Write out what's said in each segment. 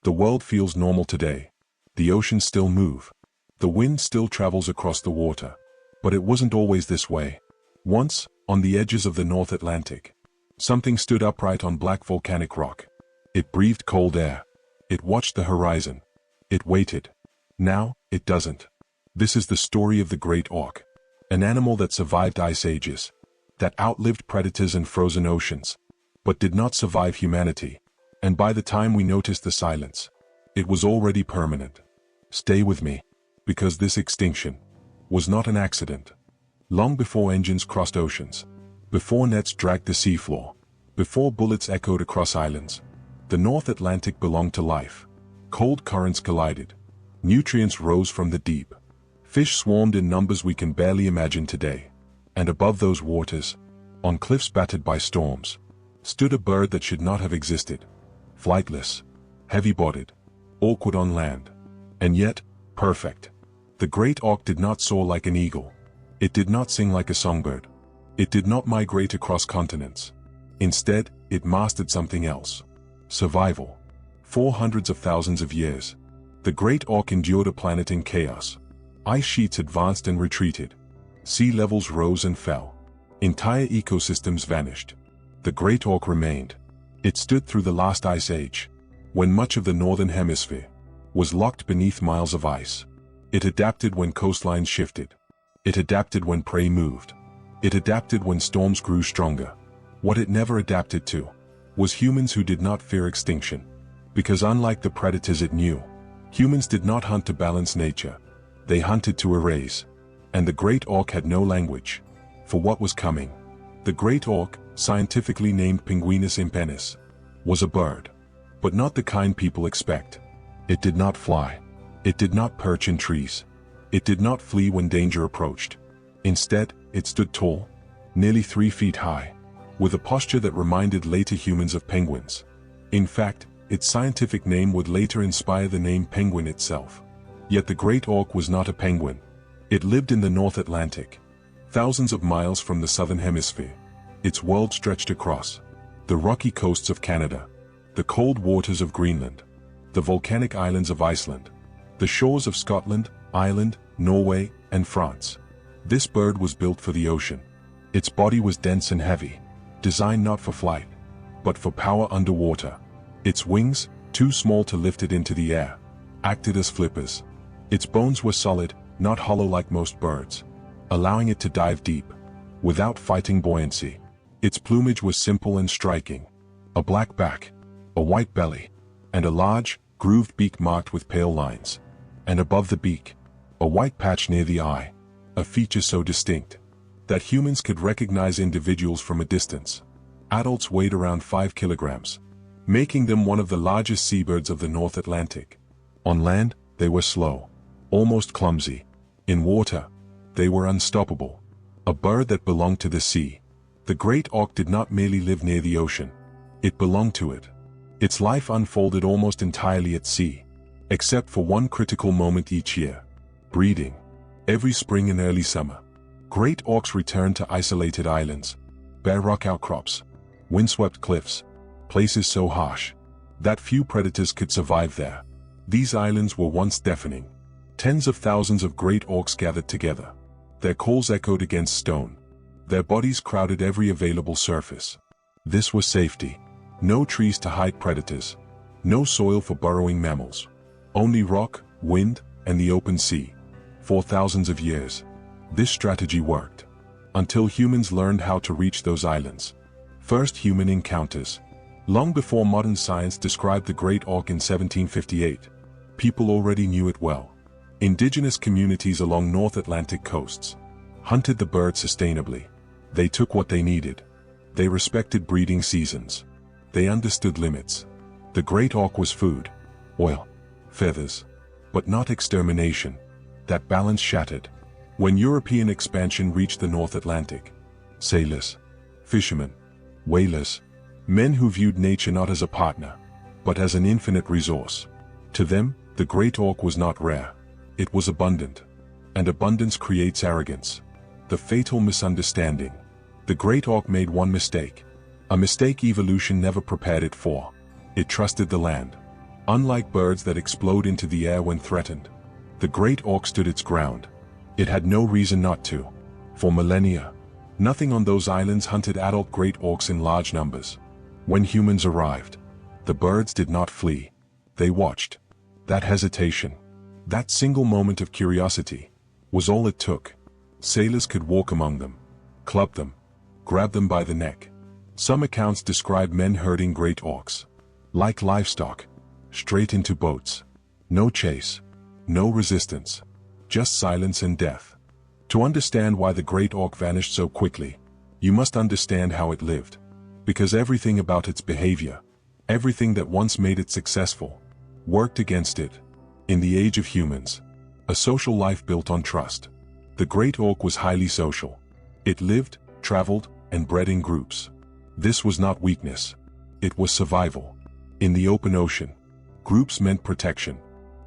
The world feels normal today. The oceans still move. The wind still travels across the water. But it wasn't always this way. Once, on the edges of the North Atlantic, something stood upright on black volcanic rock. It breathed cold air. It watched the horizon. It waited. Now, it doesn't. This is the story of the Great Auk, an animal that survived ice ages, that outlived predators and frozen oceans, but did not survive humanity. And by the time we noticed the silence, it was already permanent. Stay with me, because this extinction was not an accident. Long before engines crossed oceans, before nets dragged the seafloor, before bullets echoed across islands, the North Atlantic belonged to life. Cold currents collided. Nutrients rose from the deep. Fish swarmed in numbers we can barely imagine today. And above those waters, on cliffs battered by storms, stood a bird that should not have existed. Flightless, heavy-bodied, awkward on land, and yet, perfect. The Great Auk did not soar like an eagle. It did not sing like a songbird. It did not migrate across continents. Instead, it mastered something else. Survival. For hundreds of thousands of years, the Great Auk endured a planet in chaos. Ice sheets advanced and retreated. Sea levels rose and fell. Entire ecosystems vanished. The Great Auk remained. It stood through the last ice age, when much of the northern hemisphere was locked beneath miles of ice. It adapted when coastlines shifted. It adapted when prey moved. It adapted when storms grew stronger. What it never adapted to was humans who did not fear extinction. Because unlike the predators it knew, humans did not hunt to balance nature. They hunted to erase. And the Great Auk had no language for what was coming. The Great Auk, scientifically named Pinguinus impennis, was a bird, but not the kind people expect. It did not fly. It did not perch in trees. It did not flee when danger approached. Instead, it stood tall, nearly 3 feet high, with a posture that reminded later humans of penguins. In fact, its scientific name would later inspire the name penguin itself. Yet the Great Auk was not a penguin. It lived in the North Atlantic, thousands of miles from the southern hemisphere. Its world stretched across the rocky coasts of Canada, the cold waters of Greenland, the volcanic islands of Iceland, the shores of Scotland, Ireland, Norway, and France. This bird was built for the ocean. Its body was dense and heavy, designed not for flight, but for power underwater. Its wings, too small to lift it into the air, acted as flippers. Its bones were solid, not hollow like most birds, allowing it to dive deep, without fighting buoyancy. Its plumage was simple and striking. A black back, a white belly, and a large, grooved beak marked with pale lines. And above the beak, a white patch near the eye, a feature so distinct that humans could recognize individuals from a distance. Adults weighed around 5 kilograms, making them one of the largest seabirds of the North Atlantic. On land, they were slow, almost clumsy. In water, they were unstoppable. A bird that belonged to the sea. The Great Auk did not merely live near the ocean. It belonged to it. Its life unfolded almost entirely at sea, except for one critical moment each year: breeding. Every spring and early summer, Great Auks returned to isolated islands, bare rock outcrops, windswept cliffs, places so harsh that few predators could survive there. These islands were once deafening. Tens of thousands of Great Auks gathered together. Their calls echoed against stone. Their bodies crowded every available surface. This was safety. No trees to hide predators. No soil for burrowing mammals. Only rock, wind, and the open sea. For thousands of years, this strategy worked. Until humans learned how to reach those islands. First human encounters. Long before modern science described the Great Auk in 1758, people already knew it well. Indigenous communities along North Atlantic coasts hunted the bird sustainably. They took what they needed. They respected breeding seasons. They understood limits. The Great Auk was food, oil, feathers, but not extermination. That balance shattered when European expansion reached the North Atlantic. Sailors, fishermen, whalers, men who viewed nature not as a partner, but as an infinite resource. To them, the Great Auk was not rare. It was abundant. And abundance creates arrogance. The fatal misunderstanding. The Great Auk made one mistake. A mistake evolution never prepared it for. It trusted the land. Unlike birds that explode into the air when threatened, the Great Auk stood its ground. It had no reason not to. For millennia, nothing on those islands hunted adult Great Auks in large numbers. When humans arrived, the birds did not flee. They watched. That hesitation, that single moment of curiosity, was all it took. Sailors could walk among them, club them, grab them by the neck. Some accounts describe men herding Great Auks, like livestock, straight into boats. No chase, no resistance, just silence and death. To understand why the Great Auk vanished so quickly, you must understand how it lived. Because everything about its behavior, everything that once made it successful, worked against it. In the age of humans, a social life built on trust, the Great Auk was highly social. It lived, traveled, and bred in groups. This was not weakness. It was survival. In the open ocean, groups meant protection.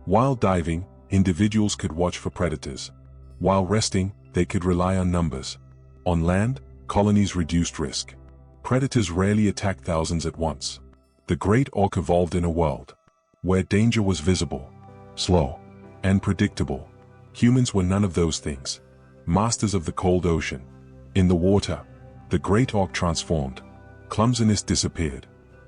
While diving, individuals could watch for predators. While resting, they could rely on numbers. On land, colonies reduced risk. Predators rarely attacked thousands at once. The Great Auk evolved in a world where danger was visible, slow, and predictable. Humans were none of those things. Masters of the cold ocean. In the water, the Great Auk transformed. Clumsiness disappeared.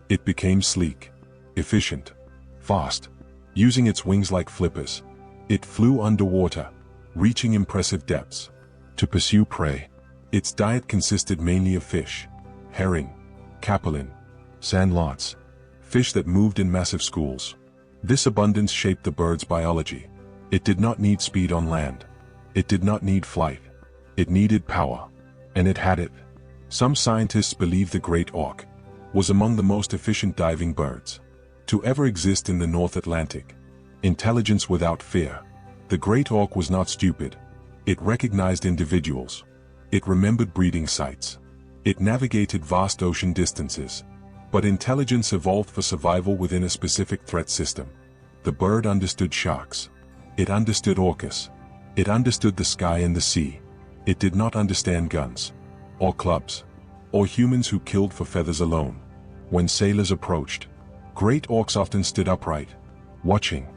It became sleek, efficient, fast. Using its wings like flippers, it flew underwater, reaching impressive depths. To pursue prey, its diet consisted mainly of fish, herring, capelin, sandlots, fish that moved in massive schools. This abundance shaped the bird's biology. It did not need speed on land. It did not need flight. It needed power. And it had it. Some scientists believe the Great Auk was among the most efficient diving birds to ever exist in the North Atlantic. Intelligence without fear. The Great Auk was not stupid. It recognized individuals. It remembered breeding sites. It navigated vast ocean distances. But intelligence evolved for survival within a specific threat system. The bird understood sharks. It understood orcas. It understood the sky and the sea. It did not understand guns, or clubs, or humans who killed for feathers alone. When sailors approached, Great Auks often stood upright, watching.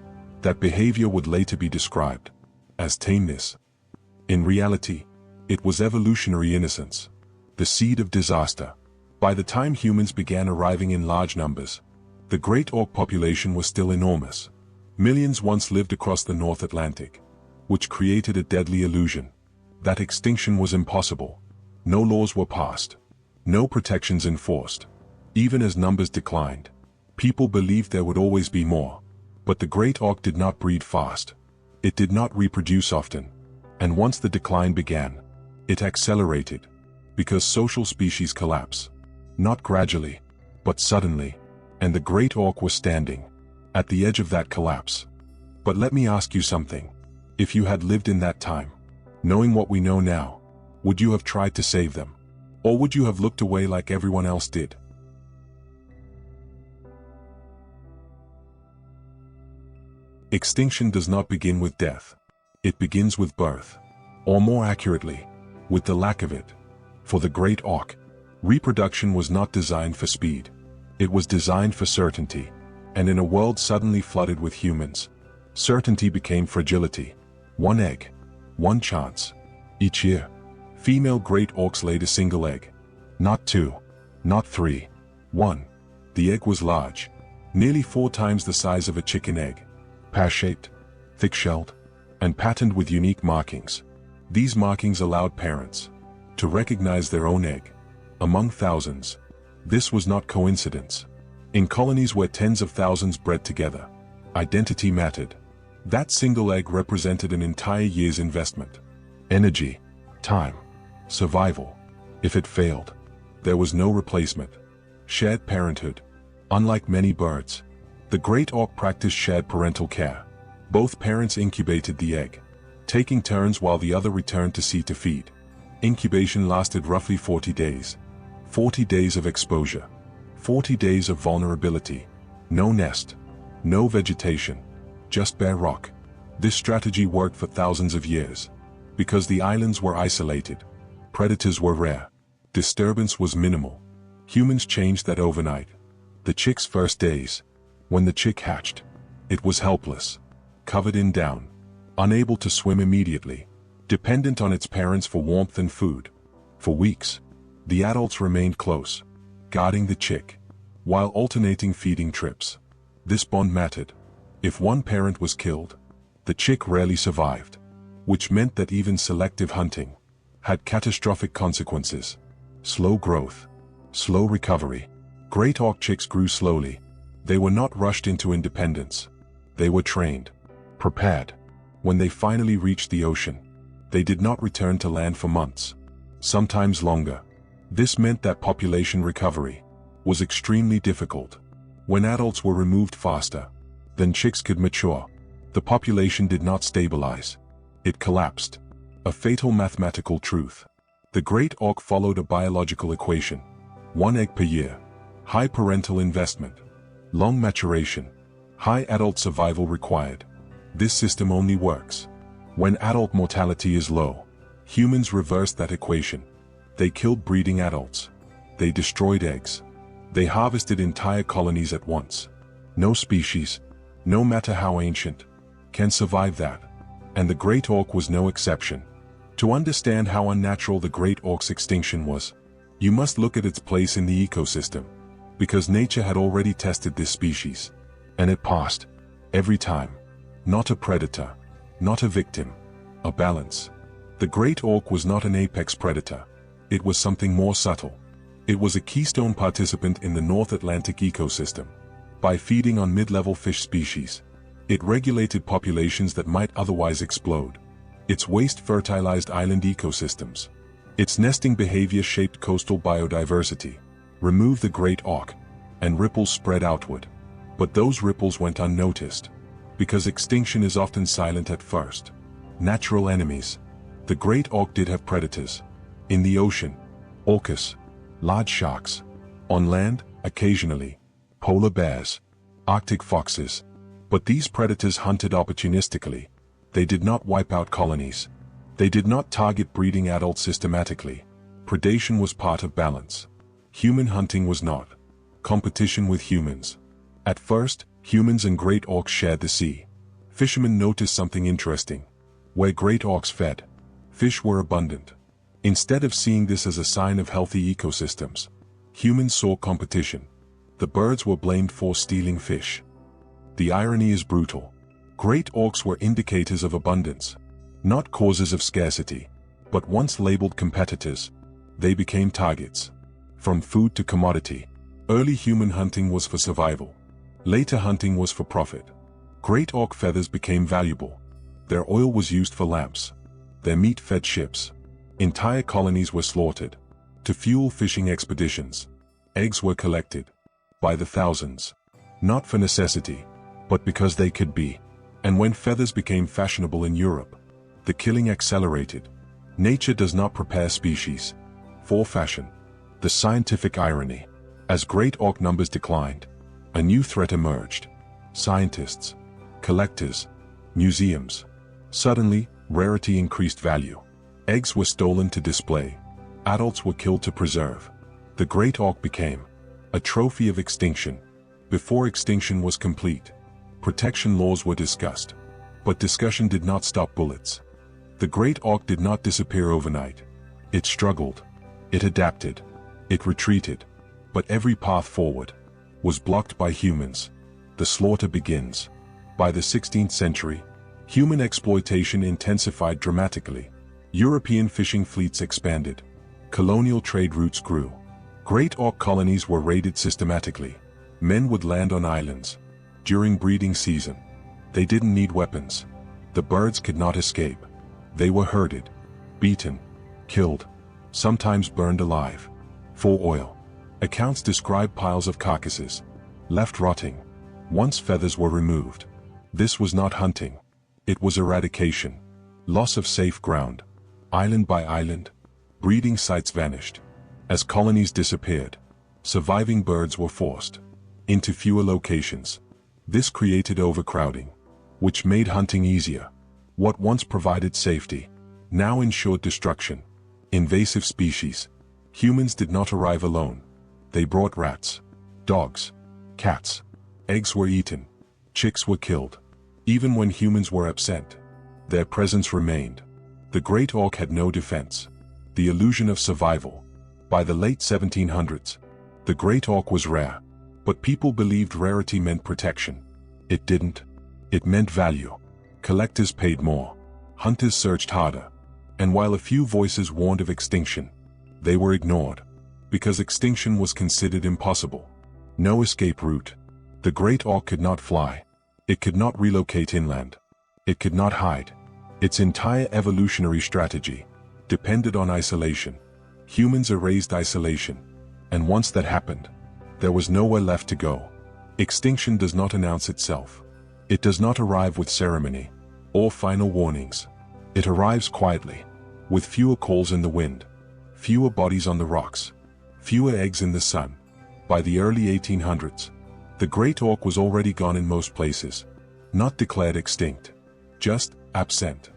That behavior would later be described as tameness. In reality, it was evolutionary innocence, the seed of disaster. By the time humans began arriving in large numbers, the Great Auk population was still enormous. Millions once lived across the North Atlantic, which created a deadly illusion that extinction was impossible. No laws were passed, no protections enforced. Even as numbers declined, people believed there would always be more. But the Great Auk did not breed fast. It did not reproduce often. And once the decline began, it accelerated. Because social species collapse. Not gradually, but suddenly. And the Great Auk was standing at the edge of that collapse. But let me ask you something. If you had lived in that time, knowing what we know now, would you have tried to save them? Or would you have looked away like everyone else did? Extinction does not begin with death. It begins with birth. Or more accurately, with the lack of it. For the Great Auk, reproduction was not designed for speed. It was designed for certainty. And in a world suddenly flooded with humans, certainty became fragility. One egg, one chance. Each year, female Great Auks laid a single egg. Not two, not three. One. The egg was large, nearly 4 times the size of a chicken egg. Pear-shaped, thick-shelled, and patterned with unique markings. These markings allowed parents to recognize their own egg among thousands. This was not coincidence. In colonies where tens of thousands bred together, identity mattered. That single egg represented an entire year's investment. Energy, time, survival. If it failed, there was no replacement. Shared parenthood. Unlike many birds, the Great Auk practiced shared parental care. Both parents incubated the egg, taking turns while the other returned to sea to feed. Incubation lasted roughly 40 days. 40 days of exposure. 40 days of vulnerability. No nest. No vegetation. Just bare rock. This strategy worked for thousands of years. Because the islands were isolated. Predators were rare. Disturbance was minimal. Humans changed that overnight. The chick's first days. When the chick hatched, It was helpless, covered in down, unable to swim immediately, dependent on its parents for warmth and food. For weeks, the adults remained close, guarding the chick, while alternating feeding trips. This bond mattered. If one parent was killed, the chick rarely survived, which meant that even selective hunting had catastrophic consequences. Slow growth, slow recovery. Great auk chicks grew slowly. They were not rushed into independence. They were trained, prepared. When they finally reached the ocean, they did not return to land for months, sometimes longer. This meant that population recovery was extremely difficult. When adults were removed faster than chicks could mature, the population did not stabilize. It collapsed. A fatal mathematical truth. The great auk followed a biological equation. 1 egg per year. High parental investment. Long maturation. High adult survival required. This system only works when adult mortality is low. Humans reversed that equation. They killed breeding adults. They destroyed eggs. They harvested entire colonies at once. No species, no matter how ancient, can survive that. And the great auk was no exception. To understand how unnatural the great auk's extinction was, you must look at its place in the ecosystem, because nature had already tested this species. And it passed. Every time. Not a predator. Not a victim. A balance. The great auk was not an apex predator. It was something more subtle. It was a keystone participant in the North Atlantic ecosystem. By feeding on mid-level fish species, it regulated populations that might otherwise explode. Its waste fertilized island ecosystems. Its nesting behavior shaped coastal biodiversity. Remove the great auk, and ripples spread outward. But those ripples went unnoticed, because extinction is often silent at first. Natural enemies. The great auk did have predators. In the ocean, orcas, large sharks. On land, occasionally, polar bears, Arctic foxes. But these predators hunted opportunistically. They did not wipe out colonies. They did not target breeding adults systematically. Predation was part of balance. Human hunting was not. Competition with humans. At first, humans and great auks shared the sea. Fishermen noticed something interesting. Where great auks fed, fish were abundant. Instead of seeing this as a sign of healthy ecosystems, humans saw competition. The birds were blamed for stealing fish. The irony is brutal. Great auks were indicators of abundance, not causes of scarcity. But once labeled competitors, they became targets. From food to commodity, early human hunting was for survival. Later hunting was for profit. Great auk feathers became valuable. Their oil was used for lamps. Their meat fed ships. Entire colonies were slaughtered to fuel fishing expeditions. Eggs were collected by the thousands, not for necessity, but because they could be. And when feathers became fashionable in Europe, the killing accelerated. Nature does not prepare species for fashion. The scientific irony. As great auk numbers declined, a new threat emerged. Scientists, collectors, museums. Suddenly, rarity increased value. Eggs were stolen to display. Adults were killed to preserve. The great auk became a trophy of extinction. Before extinction was complete, protection laws were discussed. But discussion did not stop bullets. The great auk did not disappear overnight. It struggled. It adapted. It retreated. But every path forward was blocked by humans. The slaughter begins. By the 16th century, human exploitation intensified dramatically. European fishing fleets expanded. Colonial trade routes grew. Great auk colonies were raided systematically. Men would land on islands during breeding season. They didn't need weapons. The birds could not escape. They were herded, beaten, killed, sometimes burned alive. For oil. Accounts describe piles of carcasses, left rotting, once feathers were removed. This was not hunting. It was eradication. Loss of safe ground. Island by island, breeding sites vanished. As colonies disappeared, surviving birds were forced into fewer locations. This created overcrowding, which made hunting easier. What once provided safety, now ensured destruction. Invasive species. Humans did not arrive alone. They brought rats, dogs, cats. Eggs were eaten. Chicks were killed. Even when humans were absent, their presence remained. The Great Auk had no defense. The illusion of survival. By the late 1700s, the Great Auk was rare, but people believed rarity meant protection. It didn't. It meant value. Collectors paid more. Hunters searched harder. And while a few voices warned of extinction, they were ignored. Because extinction was considered impossible. No escape route. The Great Auk could not fly. It could not relocate inland. It could not hide. Its entire evolutionary strategy depended on isolation. Humans erased isolation. And once that happened, there was nowhere left to go. Extinction does not announce itself. It does not arrive with ceremony or final warnings. It arrives quietly, with fewer calls in the wind, fewer bodies on the rocks, fewer eggs in the sun. By the early 1800s, the Great Auk was already gone in most places. Not declared extinct, just absent.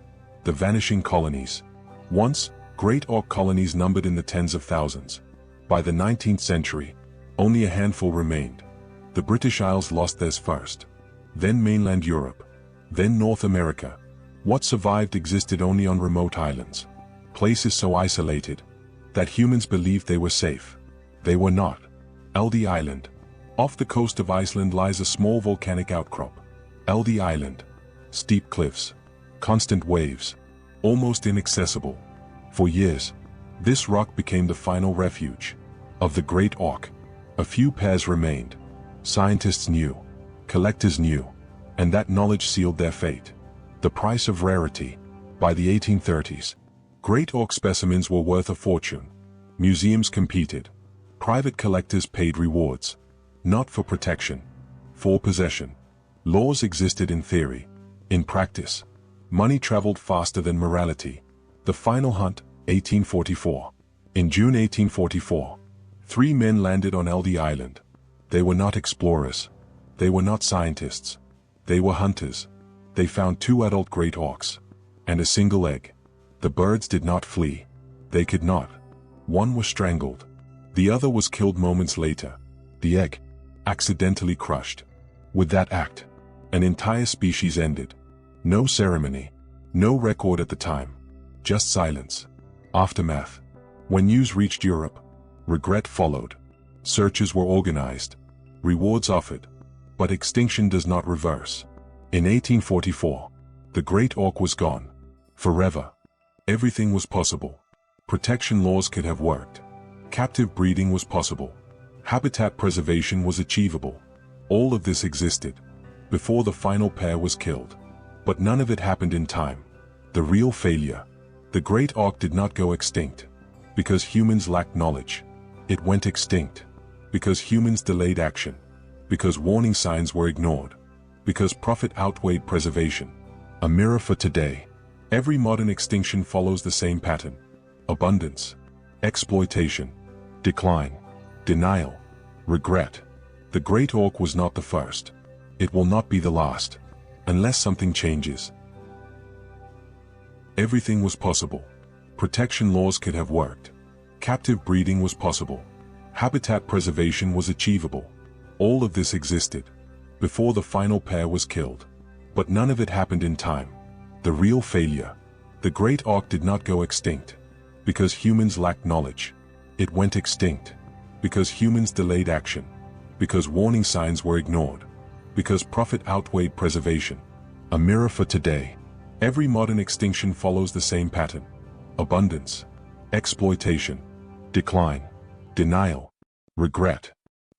The vanishing colonies. Once, Great Auk colonies numbered in the tens of thousands. By the 19th century, only a handful remained. The British Isles lost theirs first. Then mainland Europe. Then North America. What survived existed only on remote islands. Places so isolated that humans believed they were safe. They were not. Elde Island. Off the coast of Iceland lies a small volcanic outcrop. Elde Island. Steep cliffs. Constant waves. Almost inaccessible. For years, this rock became the final refuge of the Great Auk. A few pairs remained. Scientists knew. Collectors knew. And that knowledge sealed their fate. The price of rarity. By the 1830s, Great Auk specimens were worth a fortune. Museums competed. Private collectors paid rewards. Not for protection. For possession. Laws existed in theory. In practice, money traveled faster than morality. The final hunt, 1844. In June 1844, 3 men landed on Elde Island. They were not explorers. They were not scientists. They were hunters. They found 2 adult Great Auks. And a single egg. The birds did not flee. They could not. One was strangled. The other was killed moments later. The egg, accidentally crushed. With that act, an entire species ended. No ceremony. No record at the time. Just silence. Aftermath. When news reached Europe, regret followed. Searches were organized. Rewards offered. But extinction does not reverse. In 1844, the Great Auk was gone. Forever. Everything was possible. Protection laws could have worked. Captive breeding was possible. Habitat preservation was achievable. All of this existed before the final pair was killed. But none of it happened in time. The real failure. The Great Auk did not go extinct because humans lacked knowledge. It went extinct because humans delayed action. Because warning signs were ignored. Because profit outweighed preservation. A mirror for today. Every modern extinction follows the same pattern. Abundance. Exploitation. Decline. Denial. Regret. The Great Auk was not the first. It will not be the last. Unless something changes. Everything was possible. Protection laws could have worked. Captive breeding was possible. Habitat preservation was achievable. All of this existed before the final pair was killed. But none of it happened in time. The real failure. The Great Auk did not go extinct because humans lacked knowledge. It went extinct because humans delayed action. Because warning signs were ignored. Because profit outweighed preservation. A mirror for today. Every modern extinction follows the same pattern. Abundance. Exploitation. Decline. Denial. Regret.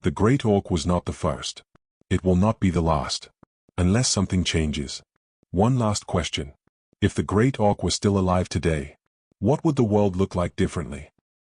The Great Auk was not the first. It will not be the last. Unless something changes. One last question. If the Great Auk were still alive today, what would the world look like differently?